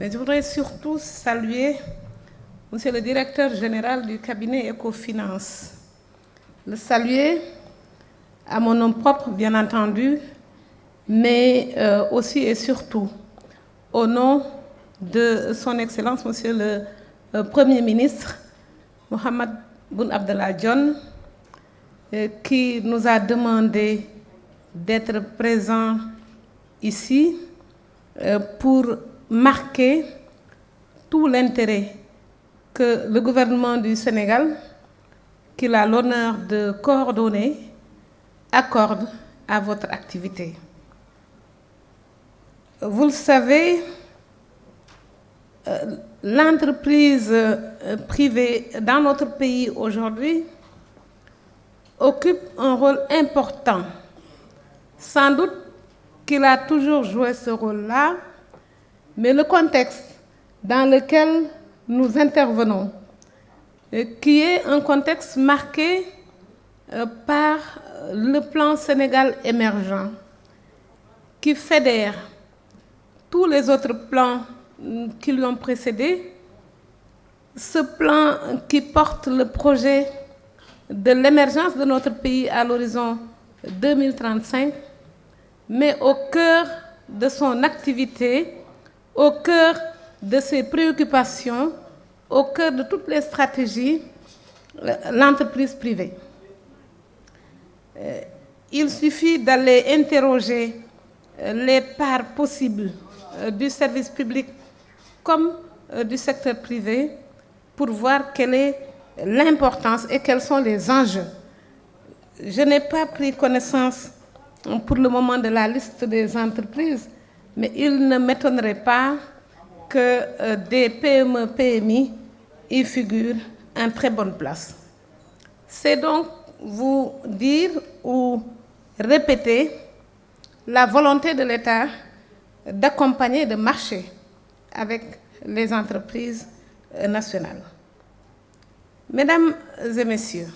Mais je voudrais surtout saluer Monsieur le directeur général du cabinet Ecofinance. Le saluer à mon nom propre, bien entendu, mais aussi et surtout au nom de son Excellence, Monsieur le Premier ministre, Mohamed Boun Abdallah Dionne, qui nous a demandé d'être présent ici pour marquer tout l'intérêt que le gouvernement du Sénégal, qu'il a l'honneur de coordonner, accorde à votre activité. Vous le savez, l'entreprise privée dans notre pays aujourd'hui occupe un rôle important. Sans doute qu'il a toujours joué ce rôle-là, mais le contexte dans lequel nous intervenons, qui est un contexte marqué par le plan Sénégal émergent, qui fédère tous les autres plans qui lui ont précédé, ce plan qui porte le projet de l'émergence de notre pays à l'horizon 2035, mais au cœur de son activité, au cœur de ses préoccupations, au cœur de toutes les stratégies, l'entreprise privée. Il suffit d'aller interroger les parts possibles du service public comme du secteur privé pour voir quelle est l'importance et quels sont les enjeux. Je n'ai pas pris connaissance pour le moment de la liste des entreprises, mais il ne m'étonnerait pas que des PME, PMI y figurent en très bonne place. C'est donc vous dire ou répéter la volonté de l'État d'accompagner, de marcher avec les entreprises nationales. Mesdames et messieurs,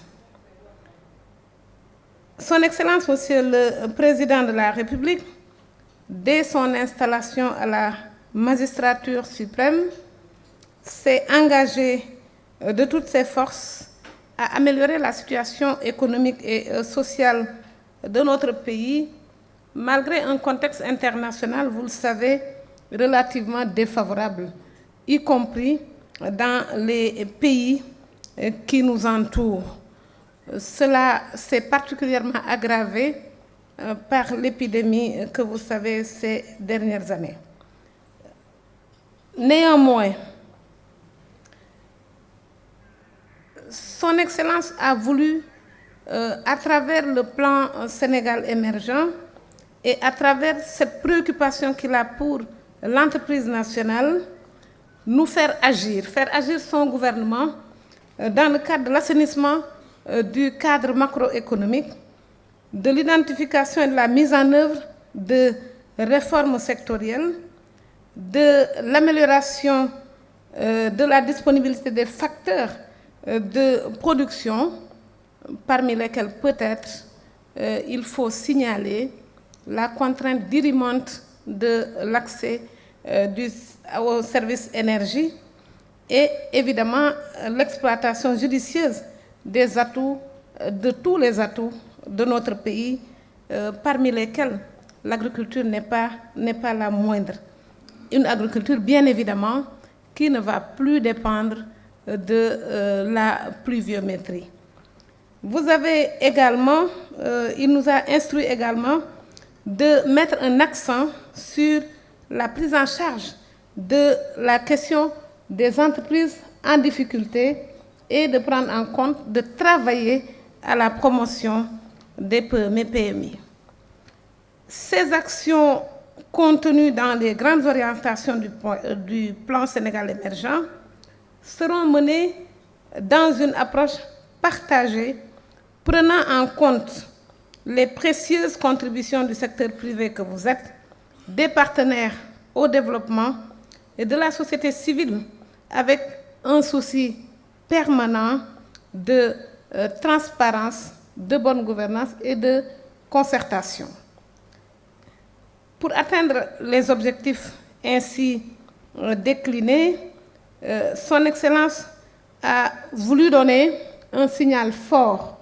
Son Excellence, Monsieur le Président de la République, dès son installation à la magistrature suprême, s'est engagé de toutes ses forces à améliorer la situation économique et sociale de notre pays, malgré un contexte international, vous le savez, relativement défavorable, y compris dans les pays qui nous entourent. Cela s'est particulièrement aggravé par l'épidémie que vous savez ces dernières années. Néanmoins, Son Excellence a voulu, à travers le plan Sénégal émergent et à travers cette préoccupation qu'il a pour l'entreprise nationale, nous faire agir son gouvernement dans le cadre de l'assainissement du cadre macroéconomique, de l'identification et de la mise en œuvre de réformes sectorielles, de l'amélioration de la disponibilité des facteurs de production, parmi lesquels peut-être il faut signaler la contrainte dirimante de l'accès au service énergie et évidemment l'exploitation judicieuse des atouts, de tous les atouts de notre pays, parmi lesquels l'agriculture n'est pas la moindre. Une agriculture, bien évidemment, qui ne va plus dépendre de la pluviométrie. Vous avez également, il nous a instruit également de mettre un accent sur la prise en charge de la question des entreprises en difficulté et de prendre en compte, de travailler à la promotion des PMI. Ces actions contenues dans les grandes orientations du plan Sénégal émergent seront menées dans une approche partagée, prenant en compte les précieuses contributions du secteur privé que vous êtes, des partenaires au développement et de la société civile, avec un souci permanent de transparence, de bonne gouvernance et de concertation. Pour atteindre les objectifs ainsi décliné, Son Excellence a voulu donner un signal fort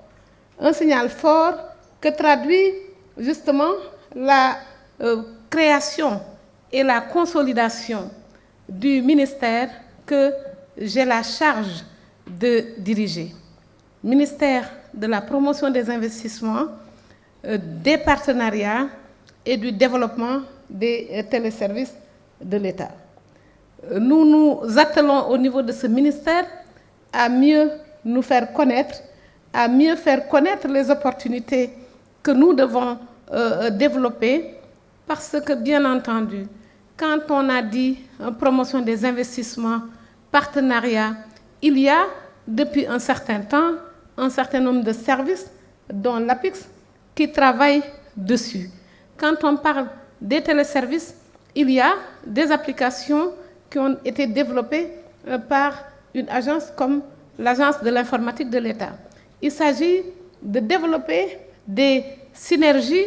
que traduit justement la création et la consolidation du ministère que j'ai la charge de diriger. Ministère de la promotion des investissements, des partenariats et du développement des téléservices de l'État. Nous nous attelons au niveau de ce ministère à mieux nous faire connaître, à mieux faire connaître les opportunités que nous devons développer, parce que, bien entendu, quand on a dit promotion des investissements, partenariat, il y a, depuis un certain temps, un certain nombre de services, dont l'APIX, qui travaillent dessus. Quand on parle des téléservices, il y a des applications qui ont été développées par une agence comme l'Agence de l'informatique de l'État. Il s'agit de développer des synergies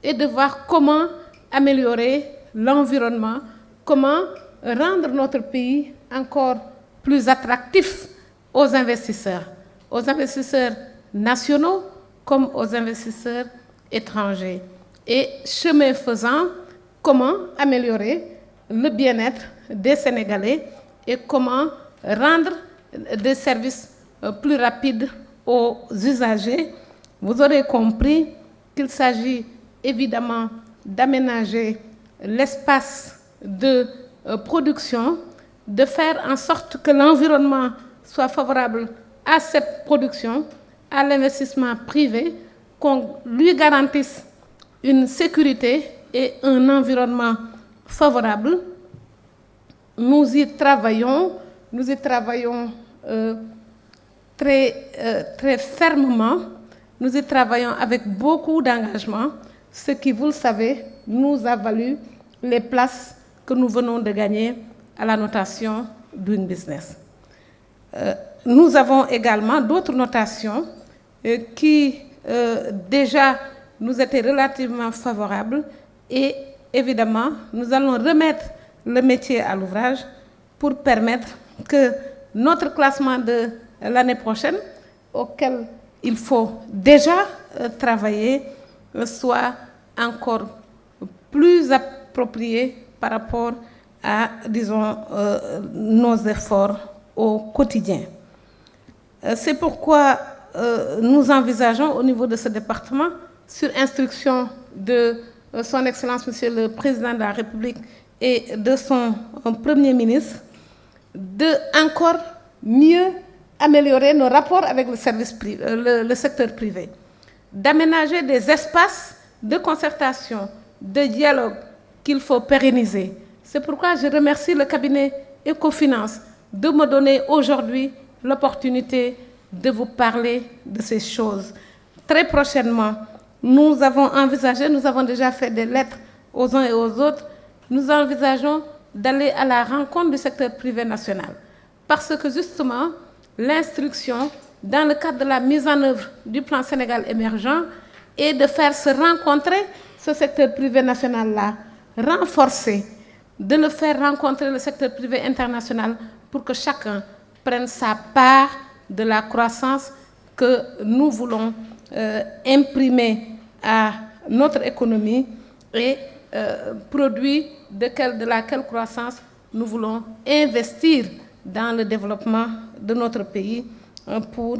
et de voir comment améliorer l'environnement, comment rendre notre pays encore plus attractif aux investisseurs nationaux comme aux investisseurs étrangers. Et chemin faisant, comment améliorer le bien-être des Sénégalais et comment rendre des services plus rapides aux usagers. Vous aurez compris qu'il s'agit évidemment d'aménager l'espace de production, de faire en sorte que l'environnement soit favorable à cette production, à l'investissement privé, qu'on lui garantisse une sécurité et un environnement favorable. Nous y travaillons très fermement, nous y travaillons avec beaucoup d'engagement, ce qui, vous le savez, nous a valu les places que nous venons de gagner à la notation Doing Business. Nous avons également d'autres notations qui déjà nous étaient relativement favorables et évidemment, nous allons remettre le métier à l'ouvrage pour permettre que notre classement de l'année prochaine, auquel il faut déjà travailler, soit encore plus approprié par rapport à, disons, nos efforts au quotidien. C'est pourquoi nous envisageons au niveau de ce département, sur instruction de Son Excellence Monsieur le Président de la République et de son Premier ministre, de encore mieux améliorer nos rapports avec le secteur privé, d'aménager des espaces de concertation, de dialogue qu'il faut pérenniser. C'est pourquoi je remercie le cabinet Ecofinance de me donner aujourd'hui l'opportunité de vous parler de ces choses. Très prochainement, nous avons envisagé, nous avons déjà fait des lettres aux uns et aux autres, nous envisageons d'aller à la rencontre du secteur privé national. Parce que justement, l'instruction, dans le cadre de la mise en œuvre du plan Sénégal émergent, est de faire se rencontrer ce secteur privé national-là, renforcer, de le faire rencontrer le secteur privé international pour que chacun prenne sa part de la croissance que nous voulons imprimer à notre économie et produit de laquelle croissance nous voulons investir dans le développement de notre pays pour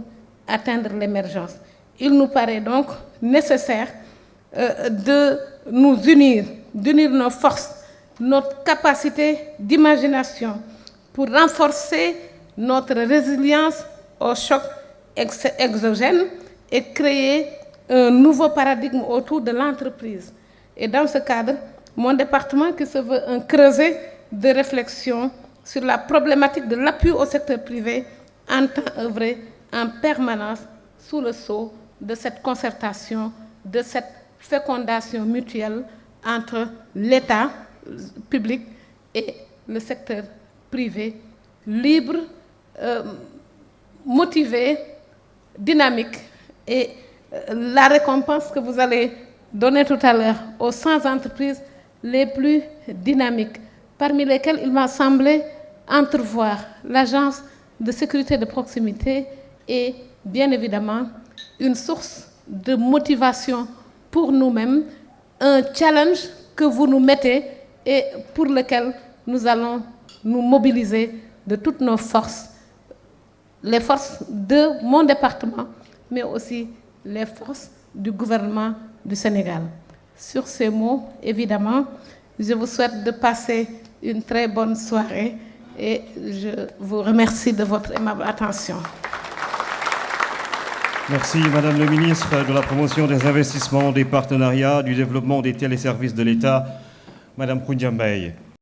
atteindre l'émergence. Il nous paraît donc nécessaire de nous unir, d'unir nos forces, notre capacité d'imagination pour renforcer notre résilience aux chocs exogènes et créer un nouveau paradigme autour de l'entreprise. Et dans ce cadre, mon département, qui se veut un creuset de réflexion sur la problématique de l'appui au secteur privé, entend œuvrer en permanence sous le sceau de cette concertation, de cette fécondation mutuelle entre l'État public et le secteur privé, libre, motivé, dynamique. Et la récompense que vous allez donner tout à l'heure aux 100 entreprises les plus dynamiques, parmi lesquels il m'a semblé entrevoir l'agence de sécurité de proximité et bien évidemment une source de motivation pour nous-mêmes, un challenge que vous nous mettez et pour lequel nous allons nous mobiliser de toutes nos forces, les forces de mon département, mais aussi les forces du gouvernement du Sénégal. Sur ces mots, évidemment, je vous souhaite de passer une très bonne soirée et je vous remercie de votre aimable attention. Merci Madame le ministre de la Promotion des investissements, des partenariats, du développement des téléservices de l'État, Madame Koundiambaye.